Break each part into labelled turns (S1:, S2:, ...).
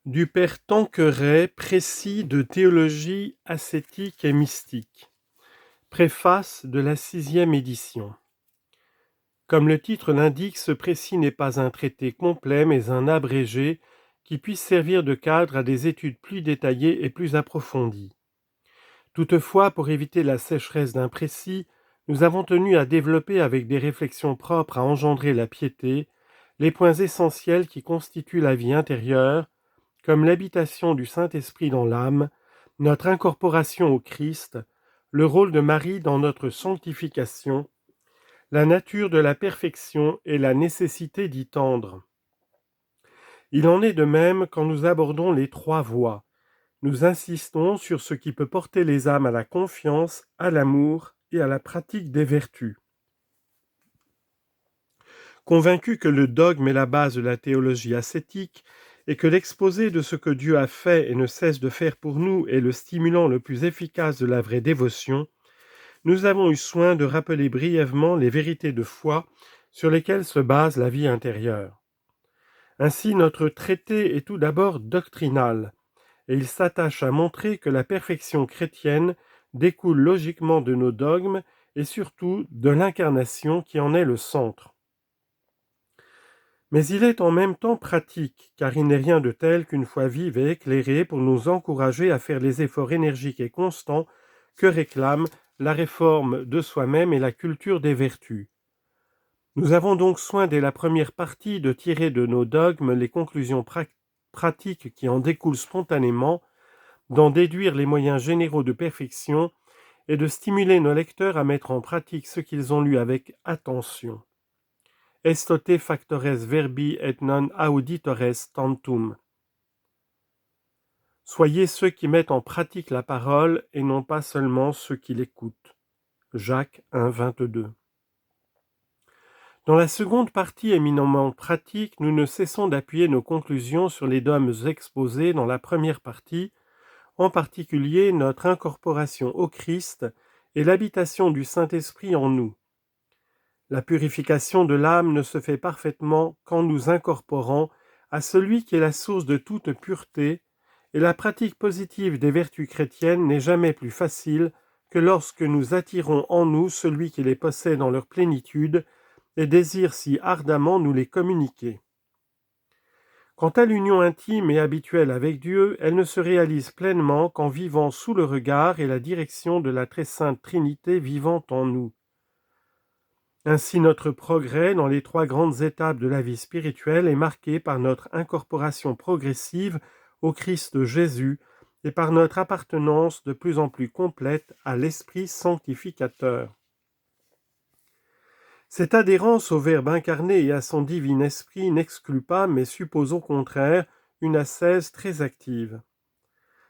S1: Du père Tanqueray, précis de théologie ascétique et mystique. Préface de la 6e édition. Comme le titre l'indique, ce précis n'est pas un traité complet, mais un abrégé qui puisse servir de cadre à des études plus détaillées et plus approfondies. Toutefois, pour éviter la sécheresse d'un précis, nous avons tenu à développer avec des réflexions propres à engendrer la piété les points essentiels qui constituent la vie intérieure, comme l'habitation du Saint-Esprit dans l'âme, notre incorporation au Christ, le rôle de Marie dans notre sanctification, la nature de la perfection et la nécessité d'y tendre. Il en est de même quand nous abordons les trois voies. Nous insistons sur ce qui peut porter les âmes à la confiance, à l'amour et à la pratique des vertus. Convaincus que le dogme est la base de la théologie ascétique et que l'exposé de ce que Dieu a fait et ne cesse de faire pour nous est le stimulant le plus efficace de la vraie dévotion, nous avons eu soin de rappeler brièvement les vérités de foi sur lesquelles se base la vie intérieure. Ainsi, notre traité est tout d'abord doctrinal, et il s'attache à montrer que la perfection chrétienne découle logiquement de nos dogmes et surtout de l'incarnation qui en est le centre. Mais il est en même temps pratique, car il n'est rien de tel qu'une foi vive et éclairée pour nous encourager à faire les efforts énergiques et constants que réclament la réforme de soi-même et la culture des vertus. Nous avons donc soin dès la première partie de tirer de nos dogmes les conclusions pratiques qui en découlent spontanément, d'en déduire les moyens généraux de perfection et de stimuler nos lecteurs à mettre en pratique ce qu'ils ont lu avec attention. Estote factores verbi et non auditores tantum. Soyez ceux qui mettent en pratique la parole et non pas seulement ceux qui l'écoutent. Jacques 1, 22. Dans la seconde partie éminemment pratique, nous ne cessons d'appuyer nos conclusions sur les dogmes exposés dans la première partie, en particulier notre incorporation au Christ et l'habitation du Saint-Esprit en nous. La purification de l'âme ne se fait parfaitement qu'en nous incorporant à celui qui est la source de toute pureté, et la pratique positive des vertus chrétiennes n'est jamais plus facile que lorsque nous attirons en nous celui qui les possède dans leur plénitude et désire si ardemment nous les communiquer. Quant à l'union intime et habituelle avec Dieu, elle ne se réalise pleinement qu'en vivant sous le regard et la direction de la très sainte Trinité vivant en nous. Ainsi, notre progrès dans les trois grandes étapes de la vie spirituelle est marqué par notre incorporation progressive au Christ Jésus et par notre appartenance de plus en plus complète à l'Esprit sanctificateur. Cette adhérence au Verbe incarné et à son divin esprit n'exclut pas, mais suppose au contraire, une ascèse très active.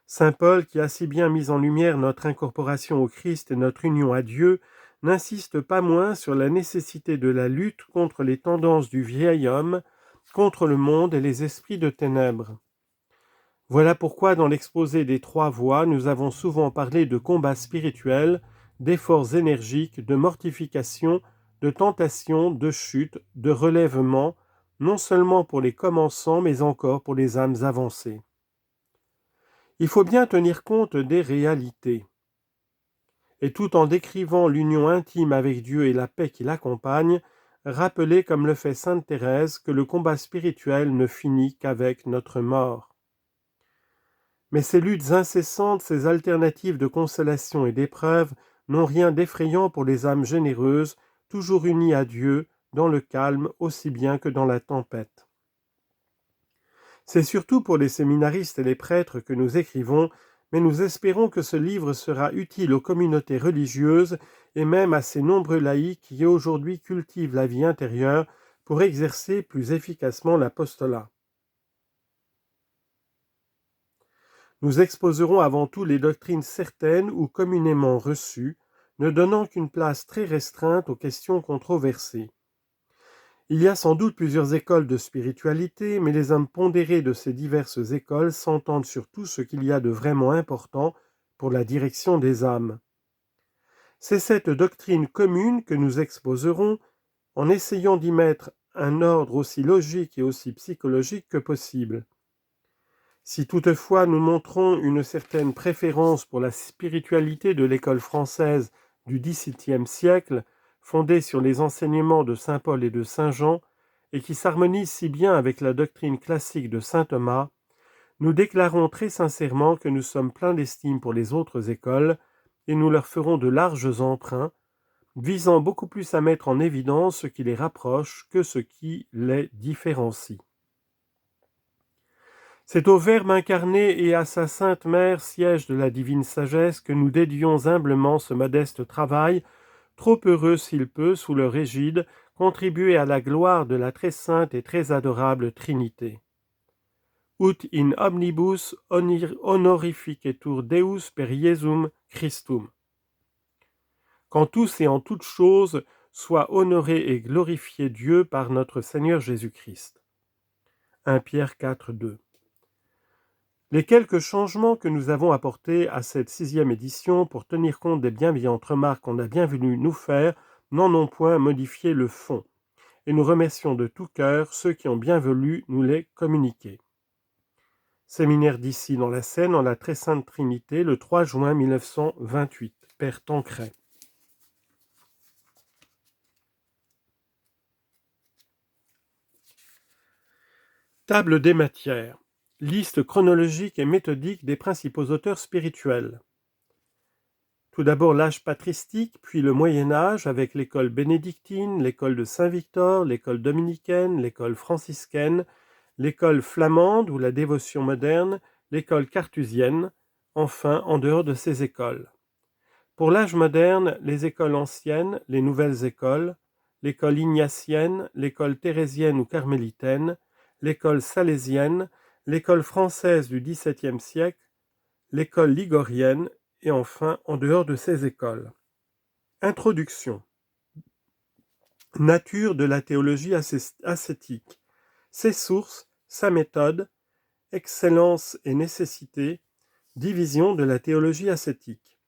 S1: Saint Paul, qui a si bien mis en lumière notre incorporation au Christ et notre union à Dieu, n'insiste pas moins sur la nécessité de la lutte contre les tendances du vieil homme, contre le monde et les esprits de ténèbres. Voilà pourquoi dans l'exposé des trois voies, nous avons souvent parlé de combat spirituel, d'efforts énergiques, de mortification, de tentation, de chute, de relèvement, non seulement pour les commençants, mais encore pour les âmes avancées. Il faut bien tenir compte des réalités. Et tout en décrivant l'union intime avec Dieu et la paix qui l'accompagne, rappeler comme le fait sainte Thérèse que le combat spirituel ne finit qu'avec notre mort. Mais ces luttes incessantes, ces alternatives de consolation et d'épreuve n'ont rien d'effrayant pour les âmes généreuses, toujours unies à Dieu, dans le calme aussi bien que dans la tempête. C'est surtout pour les séminaristes et les prêtres que nous écrivons, mais nous espérons que ce livre sera utile aux communautés religieuses et même à ces nombreux laïcs qui aujourd'hui cultivent la vie intérieure pour exercer plus efficacement l'apostolat. Nous exposerons avant tout les doctrines certaines ou communément reçues, ne donnant qu'une place très restreinte aux questions controversées. Il y a sans doute plusieurs écoles de spiritualité, mais les hommes pondérés de ces diverses écoles s'entendent sur tout ce qu'il y a de vraiment important pour la direction des âmes. C'est cette doctrine commune que nous exposerons en essayant d'y mettre un ordre aussi logique et aussi psychologique que possible. Si toutefois nous montrons une certaine préférence pour la spiritualité de l'école française du XVIIe siècle, fondée sur les enseignements de saint Paul et de saint Jean, et qui s'harmonise si bien avec la doctrine classique de saint Thomas, nous déclarons très sincèrement que nous sommes pleins d'estime pour les autres écoles, et nous leur ferons de larges emprunts, visant beaucoup plus à mettre en évidence ce qui les rapproche que ce qui les différencie. C'est au Verbe incarné et à sa Sainte Mère, siège de la divine sagesse, que nous dédions humblement ce modeste travail, trop heureux s'il peut, sous leur égide, contribuer à la gloire de la très sainte et très adorable Trinité. Ut in omnibus honorificetur Deus per Iesum Christum. Qu'en tous et en toutes choses soit honoré et glorifié Dieu par notre Seigneur Jésus-Christ. 1 Pierre 4, 2. Les quelques changements que nous avons apportés à cette 6e édition pour tenir compte des bienveillantes remarques qu'on a bien voulu nous faire n'en ont point modifié le fond, et nous remercions de tout cœur ceux qui ont bien voulu nous les communiquer. Séminaire d'ici dans la Seine en la Très Sainte Trinité le 3 juin 1928, Père Tancret. Table des matières. Liste chronologique et méthodique des principaux auteurs spirituels. Tout d'abord l'âge patristique, puis le Moyen-Âge avec l'école bénédictine, l'école de Saint-Victor, l'école dominicaine, l'école franciscaine, l'école flamande ou la dévotion moderne, l'école carthusienne, enfin en dehors de ces écoles. Pour l'âge moderne, les écoles anciennes, les nouvelles écoles, l'école ignatienne, l'école thérésienne ou carmélitaine, l'école salésienne, l'école française du XVIIe siècle, l'école ligorienne, et enfin en dehors de ces écoles. Introduction. Nature de la théologie ascétique. Ses sources, sa méthode, excellence et nécessité, division de la théologie ascétique.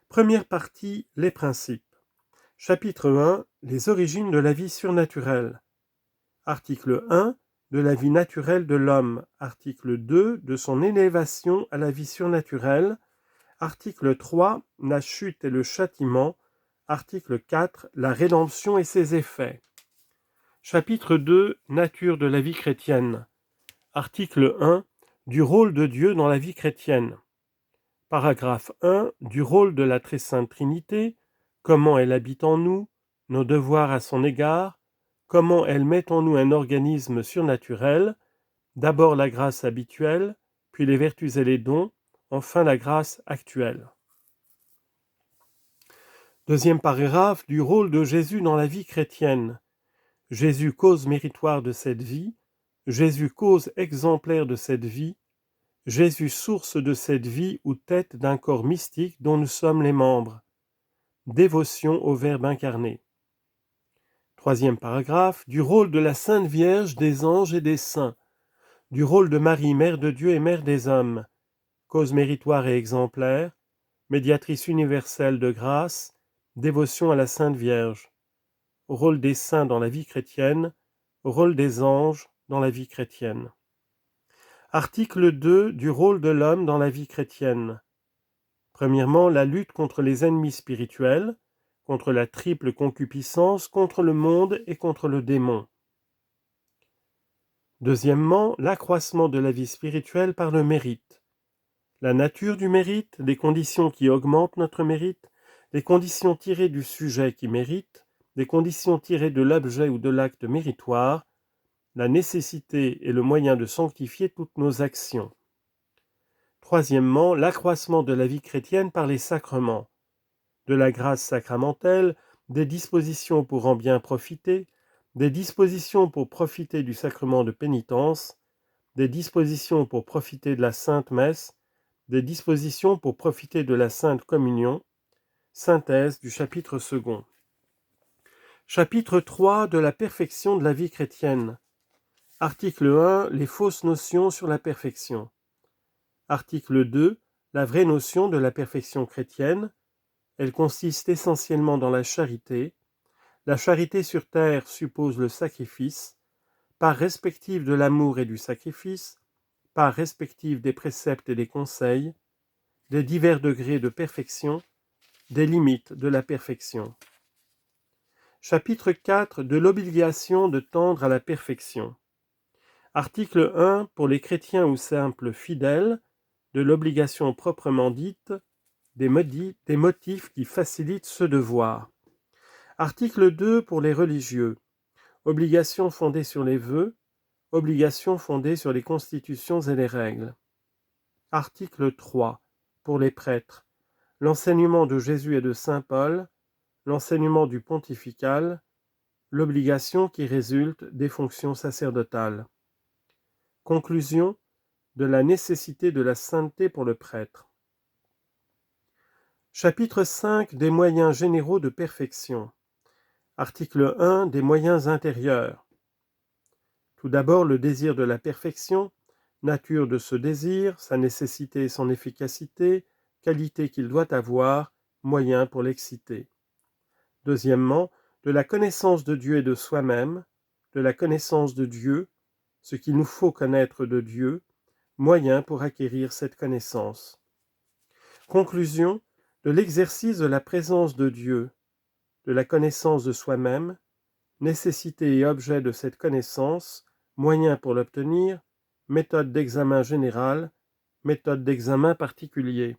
S1: Première partie, les principes. Chapitre 1, les origines de la vie surnaturelle. Article 1, de la vie naturelle de l'homme. Article 2, de son élévation à la vie surnaturelle. Article 3, la chute et le châtiment. Article 4, la rédemption et ses effets. Chapitre 2, nature de la vie chrétienne. Article 1, du rôle de Dieu dans la vie chrétienne. Paragraphe 1, du rôle de la très sainte Trinité, comment elle habite en nous, nos devoirs à son égard, comment elle met en nous un organisme surnaturel, d'abord la grâce habituelle, puis les vertus et les dons, enfin la grâce actuelle. Deuxième paragraphe, du rôle de Jésus dans la vie chrétienne. Jésus cause méritoire de cette vie, Jésus cause exemplaire de cette vie, Jésus source de cette vie ou tête d'un corps mystique dont nous sommes les membres. Dévotion au Verbe incarné. Troisième paragraphe, du rôle de la Sainte Vierge, des anges et des saints, du rôle de Marie, Mère de Dieu et Mère des hommes, cause méritoire et exemplaire, médiatrice universelle de grâce, dévotion à la Sainte Vierge, rôle des saints dans la vie chrétienne, rôle des anges dans la vie chrétienne. Article 2 du rôle de l'homme dans la vie chrétienne. Premièrement, la lutte contre les ennemis spirituels, contre la triple concupiscence, contre le monde et contre le démon. Deuxièmement, l'accroissement de la vie spirituelle par le mérite. La nature du mérite, les conditions qui augmentent notre mérite, les conditions tirées du sujet qui mérite, les conditions tirées de l'objet ou de l'acte méritoire, la nécessité et le moyen de sanctifier toutes nos actions. Troisièmement, l'accroissement de la vie chrétienne par les sacrements, de la grâce sacramentelle, des dispositions pour en bien profiter, des dispositions pour profiter du sacrement de pénitence, des dispositions pour profiter de la Sainte Messe, des dispositions pour profiter de la Sainte Communion. Synthèse du chapitre 2. Chapitre 3 de la perfection de la vie chrétienne. Article 1, les fausses notions sur la perfection. Article 2, la vraie notion de la perfection chrétienne. Elle consiste essentiellement dans la charité. La charité sur terre suppose le sacrifice, part respective de l'amour et du sacrifice, parts respectives des préceptes et des conseils, des divers degrés de perfection, des limites de la perfection. Chapitre 4 de l'obligation de tendre à la perfection. Article 1 pour les chrétiens ou simples fidèles, de l'obligation proprement dite, des motifs qui facilitent ce devoir. Article 2 pour les religieux. Obligation fondée sur les vœux, obligation fondée sur les constitutions et les règles. Article 3 pour les prêtres. L'enseignement de Jésus et de saint Paul, l'enseignement du pontifical, l'obligation qui résulte des fonctions sacerdotales. Conclusion de la nécessité de la sainteté pour le prêtre. Chapitre 5 des moyens généraux de perfection. Article 1 des moyens intérieurs. Tout d'abord le désir de la perfection, nature de ce désir, sa nécessité et son efficacité, qualité qu'il doit avoir, moyens pour l'exciter. Deuxièmement, de la connaissance de Dieu et de soi-même, de la connaissance de Dieu, ce qu'il nous faut connaître de Dieu, moyens pour acquérir cette connaissance. Conclusion, de l'exercice de la présence de Dieu, de la connaissance de soi-même, nécessité et objet de cette connaissance, moyens pour l'obtenir, méthode d'examen général, méthode d'examen particulier.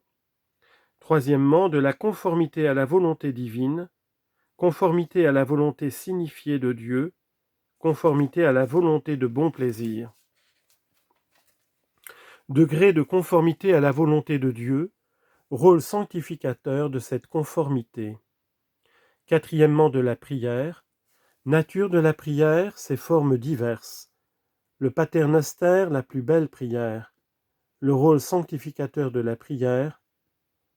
S1: Troisièmement, de la conformité à la volonté divine, conformité à la volonté signifiée de Dieu, conformité à la volonté de bon plaisir. Degré de conformité à la volonté de Dieu, rôle sanctificateur de cette conformité. Quatrièmement, de la prière. Nature de la prière, ses formes diverses. Le paternoster, la plus belle prière. Le rôle sanctificateur de la prière.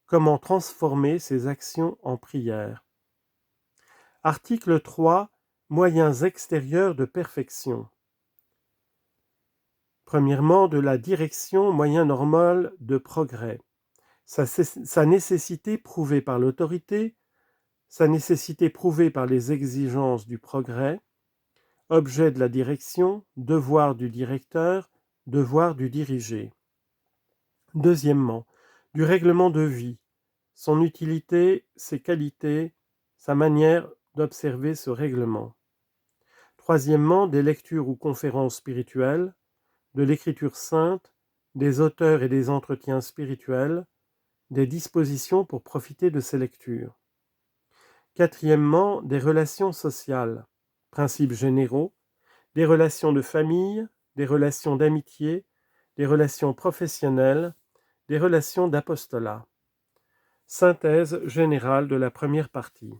S1: Comment transformer ses actions en prière. Article 3. Moyens extérieurs de perfection. Premièrement, de la direction, moyen normal de progrès. Sa nécessité prouvée par l'autorité, sa nécessité prouvée par les exigences du progrès, objet de la direction, devoir du directeur, devoir du dirigé. Deuxièmement, du règlement de vie, son utilité, ses qualités, sa manière d'observer ce règlement. Troisièmement, des lectures ou conférences spirituelles, de l'écriture sainte, des auteurs et des entretiens spirituels, des dispositions pour profiter de ces lectures. Quatrièmement, des relations sociales, principes généraux, des relations de famille, des relations d'amitié, des relations professionnelles, des relations d'apostolat. Synthèse générale de la première partie.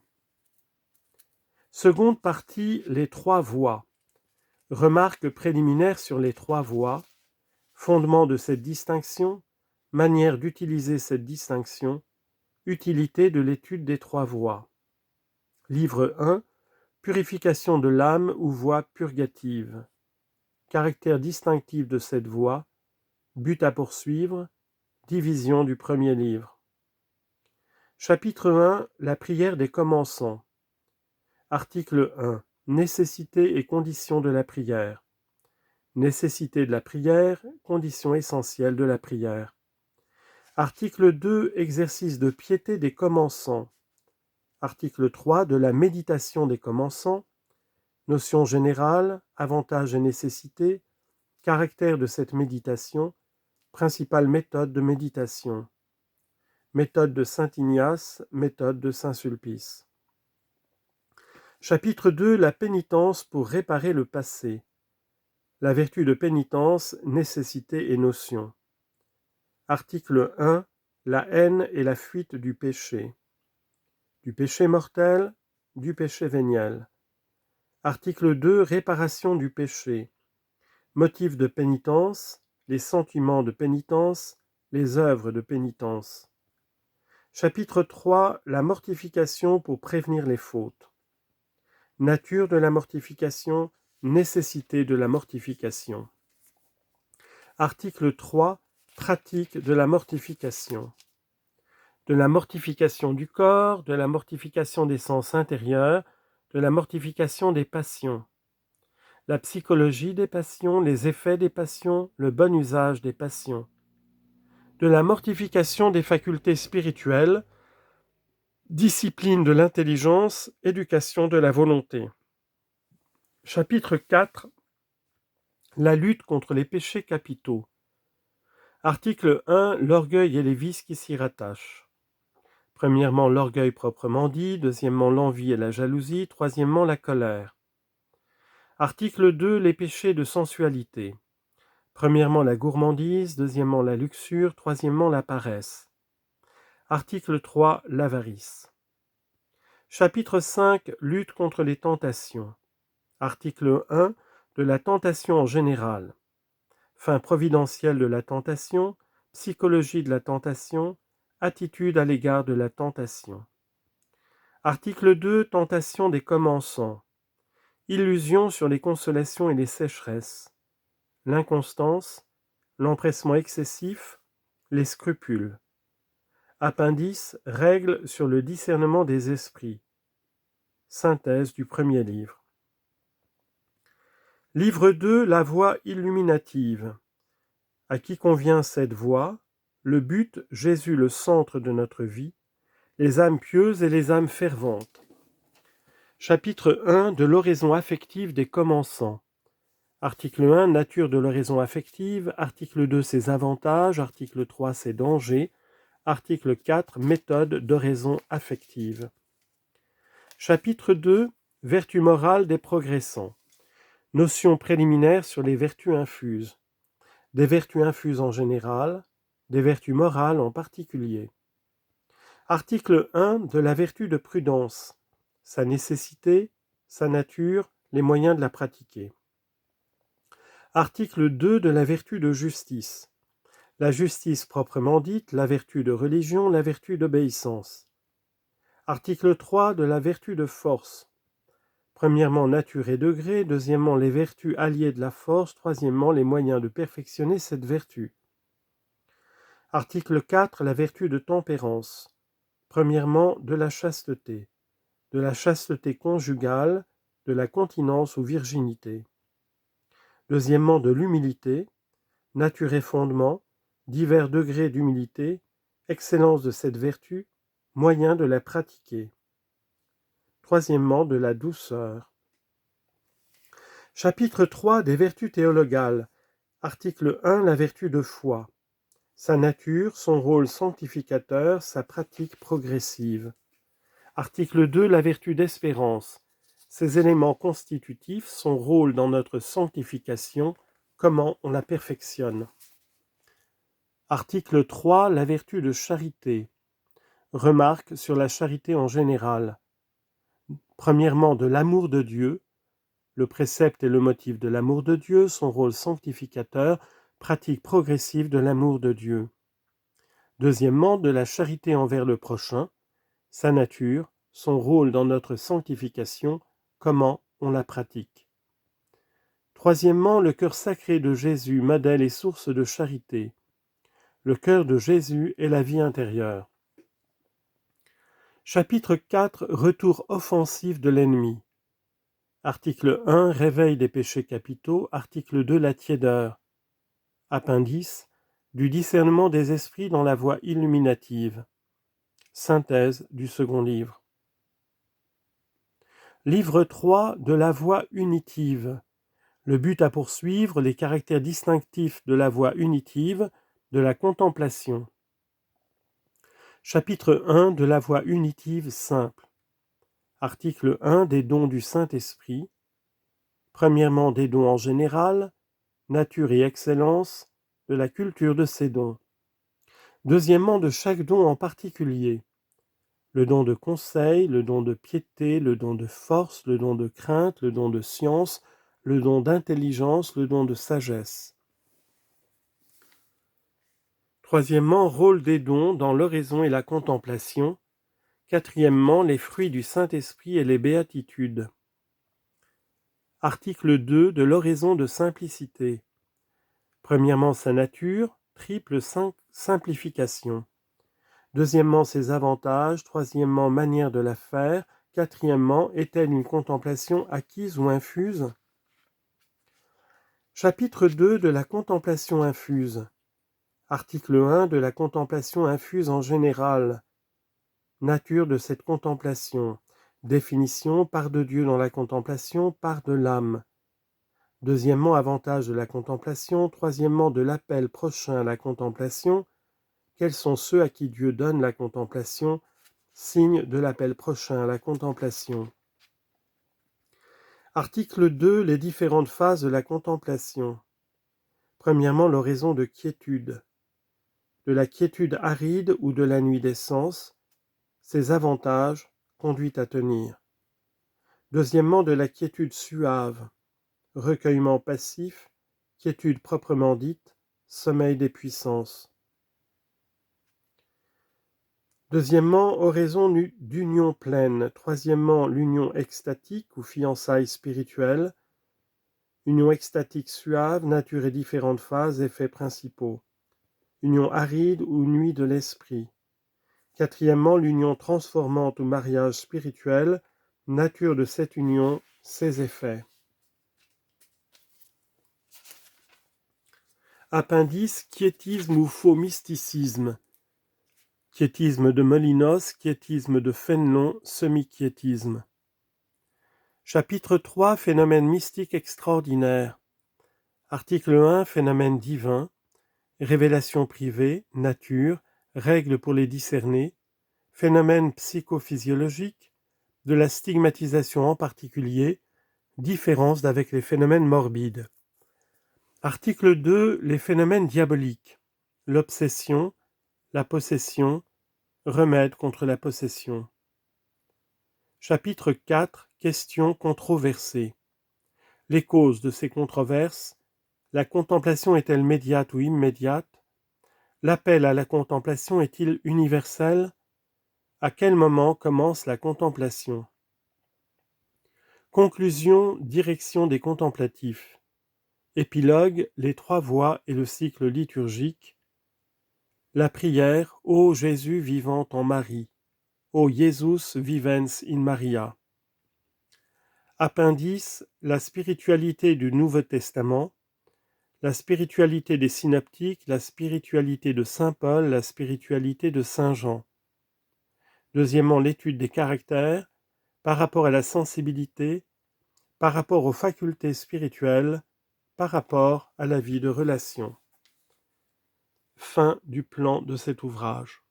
S1: Seconde partie, les trois voies. Remarques préliminaires sur les trois voies, fondement de cette distinction, manière d'utiliser cette distinction, utilité de l'étude des trois voies. Livre 1, Purification de l'âme ou voie purgative. Caractère distinctif de cette voie, but à poursuivre, division du premier livre. Chapitre 1, la prière des commençants. Article 1, nécessité et conditions de la prière. Nécessité de la prière, condition essentielle de la prière. Article 2, exercice de piété des commençants. Article 3, de la méditation des commençants. Notion générale, avantages et nécessités, caractère de cette méditation, principale méthode de méditation. Méthode de saint Ignace, méthode de saint Sulpice. Chapitre 2, la pénitence pour réparer le passé. La vertu de pénitence, nécessité et notion. Article 1, la haine et la fuite du péché. Du péché mortel, du péché véniel. Article 2, réparation du péché. Motifs de pénitence, les sentiments de pénitence, les œuvres de pénitence. Chapitre 3, la mortification pour prévenir les fautes. Nature de la mortification, nécessité de la mortification. Article 3, pratique de la mortification. De la mortification du corps, de la mortification des sens intérieurs, de la mortification des passions. la psychologie des passions, les effets des passions, le bon usage des passions. De la mortification des facultés spirituelles, discipline de l'intelligence, éducation de la volonté. Chapitre 4. La lutte contre les péchés capitaux. Article 1. L'orgueil et les vices qui s'y rattachent. Premièrement, l'orgueil proprement dit. Deuxièmement, l'envie et la jalousie. Troisièmement, la colère. Article 2. Les péchés de sensualité. Premièrement, la gourmandise. Deuxièmement, la luxure. Troisièmement, la paresse. Article 3. L'avarice. Chapitre 5. Lutte contre les tentations. Article 1. De la tentation en général. Fin providentielle de la tentation, psychologie de la tentation, attitude à l'égard de la tentation. Article 2. Tentation des commensants. Illusion sur les consolations et les sécheresses. L'inconstance, l'empressement excessif, les scrupules. Appendice. Règles sur le discernement des esprits. Synthèse du premier livre. Livre 2. La voie illuminative. À qui convient cette voie? Le but, Jésus le centre de notre vie, les âmes pieuses et les âmes ferventes. Chapitre 1. De l'oraison affective des commensants. Article 1. Nature de l'oraison affective. Article 2. Ses avantages. Article 3. Ses dangers. Article 4. Méthode d'oraison affective. Chapitre 2. Vertu morale des progressants. Notions préliminaires sur les vertus infuses. Des vertus infuses en général, des vertus morales en particulier. Article 1. De la vertu de prudence. Sa nécessité, sa nature, les moyens de la pratiquer. Article 2. De la vertu de justice. La justice proprement dite, la vertu de religion, la vertu d'obéissance. Article 3. De la vertu de force. Premièrement, nature et degré. Deuxièmement, les vertus alliées de la force. Troisièmement, les moyens de perfectionner cette vertu. Article 4. La vertu de tempérance. Premièrement, de la chasteté conjugale, de la continence ou virginité. Deuxièmement, de l'humilité, nature et fondement, divers degrés d'humilité, excellence de cette vertu, moyen de la pratiquer. Troisièmement, de la douceur. Chapitre 3. Des vertus théologales. Article 1. La vertu de foi. Sa nature, son rôle sanctificateur, sa pratique progressive. Article 2. La vertu d'espérance. Ses éléments constitutifs, son rôle dans notre sanctification, comment on la perfectionne. Article 3. La vertu de charité. Remarque sur la charité en général. Premièrement, de l'amour de Dieu. Le précepte est le motif de l'amour de Dieu, son rôle sanctificateur, pratique progressive de l'amour de Dieu. Deuxièmement, de la charité envers le prochain, sa nature, son rôle dans notre sanctification, comment on la pratique. Troisièmement, le cœur sacré de Jésus, modèle et source de charité. Le cœur de Jésus est la vie intérieure. Chapitre 4. Retour offensif de l'ennemi. Article 1. Réveil des péchés capitaux. Article 2. La tiédeur. Appendice. Du discernement des esprits dans la voie illuminative. Synthèse du second livre. Livre 3. De la voie unitive. Le but à poursuivre, les caractères distinctifs de la voie unitive, de la contemplation. Chapitre 1. De la voie unitive simple. Article 1. Des dons du Saint-Esprit. Premièrement, des dons en général, nature et excellence, de la culture de ces dons. Deuxièmement, de chaque don en particulier. Le don de conseil, le don de piété, le don de force, le don de crainte, le don de science, le don d'intelligence, le don de sagesse. Troisièmement, rôle des dons dans l'oraison et la contemplation. Quatrièmement, les fruits du Saint-Esprit et les béatitudes. Article 2. De l'oraison de simplicité. Premièrement, sa nature, triple simplification. Deuxièmement, ses avantages. Troisièmement, manière de la faire. Quatrièmement, est-elle une contemplation acquise ou infuse? Chapitre 2 de la contemplation infuse. Article 1 de la contemplation infuse en général. Nature de cette contemplation. Définition, part de Dieu dans la contemplation, part de l'âme. Deuxièmement, avantage de la contemplation. Troisièmement, de l'appel prochain à la contemplation. Quels sont ceux à qui Dieu donne la contemplation? Signe de l'appel prochain à la contemplation. Article 2. Les différentes phases de la contemplation. Premièrement, l'oraison de quiétude. De la quiétude aride ou de la nuit des sens, ses avantages, conduite à tenir. Deuxièmement, de la quiétude suave, recueillement passif, quiétude proprement dite, sommeil des puissances. Deuxièmement, oraison d'union pleine. Troisièmement, l'union extatique ou fiançailles spirituelles. Union extatique suave, nature et différentes phases, effets principaux. Union aride ou nuit de l'esprit. Quatrièmement, l'union transformante ou mariage spirituel, nature de cette union, ses effets. Appendice, quiétisme ou faux mysticisme. Quiétisme de Molinos, quiétisme de Fénelon, semi-quiétisme. Chapitre 3, phénomène mystique extraordinaire. Article 1, phénomène divin. Révélation privée, nature, règles pour les discerner. Phénomène psychophysiologique, de la stigmatisation en particulier, différence d'avec les phénomènes morbides. Article 2, les phénomènes diaboliques. L'obsession, la possession, remède contre la possession. Chapitre 4, questions controversées. Les causes de ces controverses. La contemplation est-elle médiate ou immédiate? L'appel à la contemplation est-il universel? À quel moment commence la contemplation? Conclusion, direction des contemplatifs. Épilogue, les trois voies et le cycle liturgique. La prière, ô Jésus vivant en Marie, ô Jesus vivens in Maria. Appendice, la spiritualité du Nouveau Testament, la spiritualité des synoptiques, la spiritualité de saint Paul, la spiritualité de saint Jean. Deuxièmement, l'étude des caractères par rapport à la sensibilité, par rapport aux facultés spirituelles, par rapport à la vie de relation. Fin du plan de cet ouvrage.